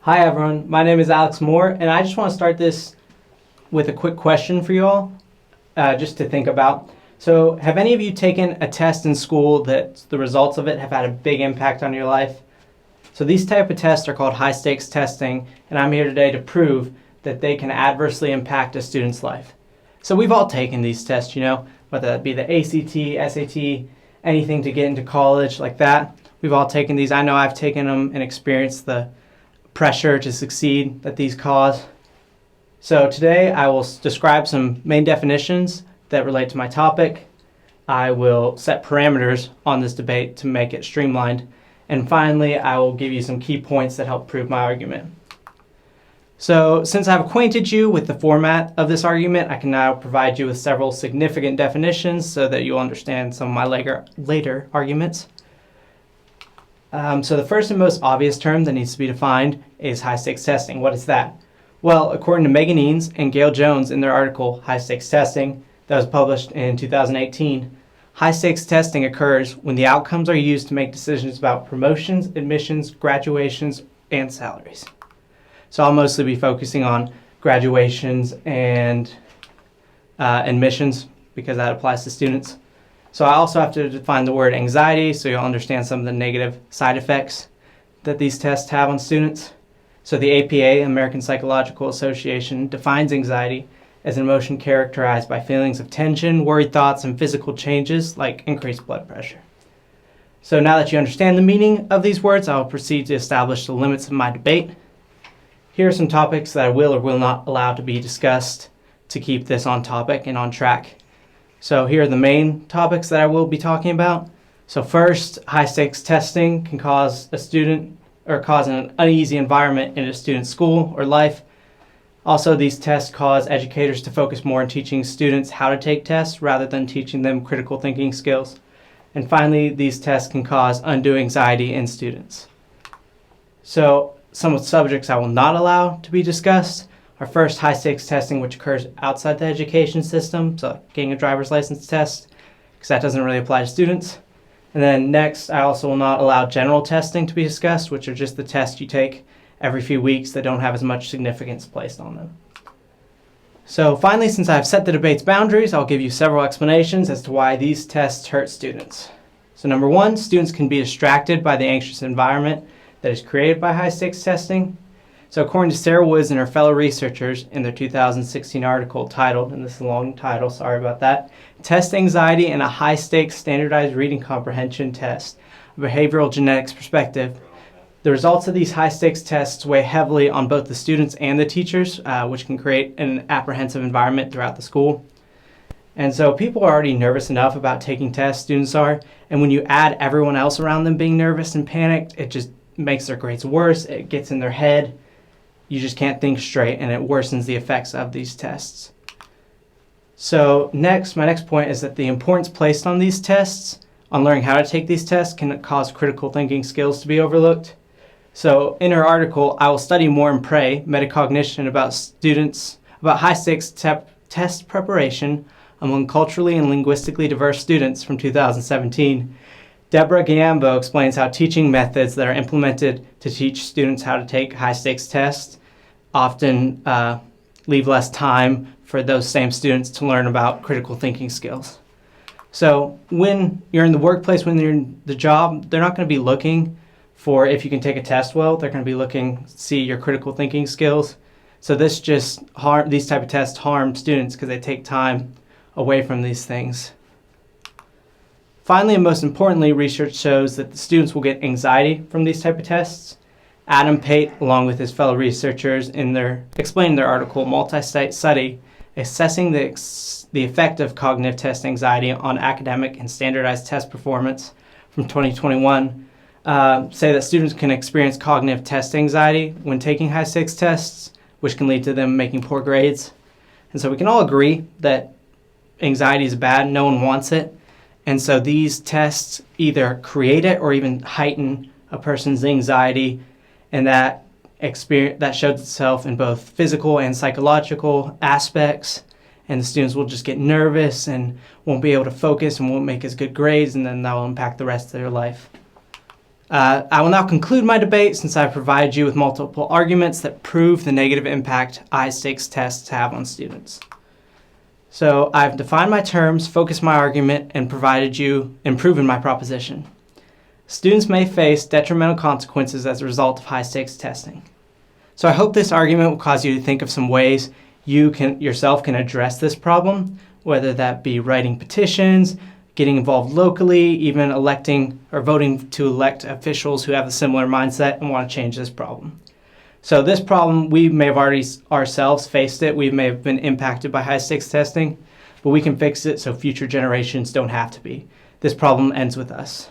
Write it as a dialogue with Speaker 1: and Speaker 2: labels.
Speaker 1: Hi everyone, my name is Alex Moore, and I just want to start this with a quick question for you all, just to think about. So, have any of you taken a test in school that the results of it have had a big impact on your life? So these type of tests are called high-stakes testing, and I'm here today to prove that they can adversely impact a student's life. So we've all taken these tests, whether that be the ACT, SAT, anything to get into college like that. We've all taken these. I know I've taken them and experienced the pressure to succeed that these cause. So today I will describe some main definitions that relate to my topic. I will set parameters on this debate to make it streamlined. And finally, I will give you some key points that help prove my argument. So since I've acquainted you with the format of this argument, I can now provide you with several significant definitions so that you'll understand some of my later arguments. So the first and most obvious term that needs to be defined is high-stakes testing. What is that? Well, according to Megan Eanes and Gail Jones in their article, High-Stakes Testing, that was published in 2018, high-stakes testing occurs when the outcomes are used to make decisions about promotions, admissions, graduations, and salaries. So I'll mostly be focusing on graduations and admissions because that applies to students. So I also have to define the word anxiety so you'll understand some of the negative side effects that these tests have on students. So the APA, American Psychological Association, defines anxiety as an emotion characterized by feelings of tension, worried thoughts, and physical changes like increased blood pressure. So now that you understand the meaning of these words, I will proceed to establish the limits of my debate. Here are some topics that I will or will not allow to be discussed to keep this on topic and on track. So here are the main topics that I will be talking about. So first, high-stakes testing can cause an uneasy environment in a student's school or life. Also, these tests cause educators to focus more on teaching students how to take tests rather than teaching them critical thinking skills. And finally, these tests can cause undue anxiety in students. So some subjects I will not allow to be discussed are first high-stakes testing, which occurs outside the education system, so getting a driver's license test, because that doesn't really apply to students. And then next, I also will not allow general testing to be discussed, which are just the tests you take every few weeks that don't have as much significance placed on them. So finally, since I've set the debate's boundaries, I'll give you several explanations as to why these tests hurt students. So number one, students can be distracted by the anxious environment that is created by high-stakes testing. So according to Sarah Woods and her fellow researchers in their 2016 article titled, and this is a long title, sorry about that, Test Anxiety in a High-Stakes Standardized Reading Comprehension Test, a Behavioral Genetics Perspective, the results of these high-stakes tests weigh heavily on both the students and the teachers, which can create an apprehensive environment throughout the school. And so people are already nervous enough about taking tests, students are, and when you add everyone else around them being nervous and panicked, it just makes their grades worse, it gets in their head. You just can't think straight, and it worsens the effects of these tests. So my next point is that the importance placed on these tests, on learning how to take these tests, can cause critical thinking skills to be overlooked. So in her article, I Will Study More and Pray, Metacognition about high-stakes test preparation among culturally and linguistically diverse students from 2017, Deborah Gambo explains how teaching methods that are implemented to teach students how to take high-stakes tests often leave less time for those same students to learn about critical thinking skills. So when you're in the workplace, when you're in the job, they're not going to be looking for if you can take a test well. They're going to be looking to see your critical thinking skills. So these type of tests harm students because they take time away from these things. Finally, and most importantly, research shows that the students will get anxiety from these type of tests. Adam Pate, along with his fellow researchers, explained their article, Multi-Site Study, Assessing the Effect of Cognitive Test Anxiety on Academic and Standardized Test Performance from 2021, say that students can experience cognitive test anxiety when taking high-stakes tests, which can lead to them making poor grades. And so we can all agree that anxiety is bad, no one wants it. And so these tests either create it or even heighten a person's anxiety, and that shows itself in both physical and psychological aspects. And the students will just get nervous and won't be able to focus and won't make as good grades, and then that will impact the rest of their life. I will now conclude my debate since I provided you with multiple arguments that prove the negative impact high-stakes tests have on students. So I've defined my terms, focused my argument, and proven my proposition. Students may face detrimental consequences as a result of high-stakes testing. So I hope this argument will cause you to think of some ways you yourself can address this problem, whether that be writing petitions, getting involved locally, even electing or voting to elect officials who have a similar mindset and want to change this problem. So this problem, we may have already ourselves faced it. We may have been impacted by high-stakes testing, but we can fix it so future generations don't have to be. This problem ends with us.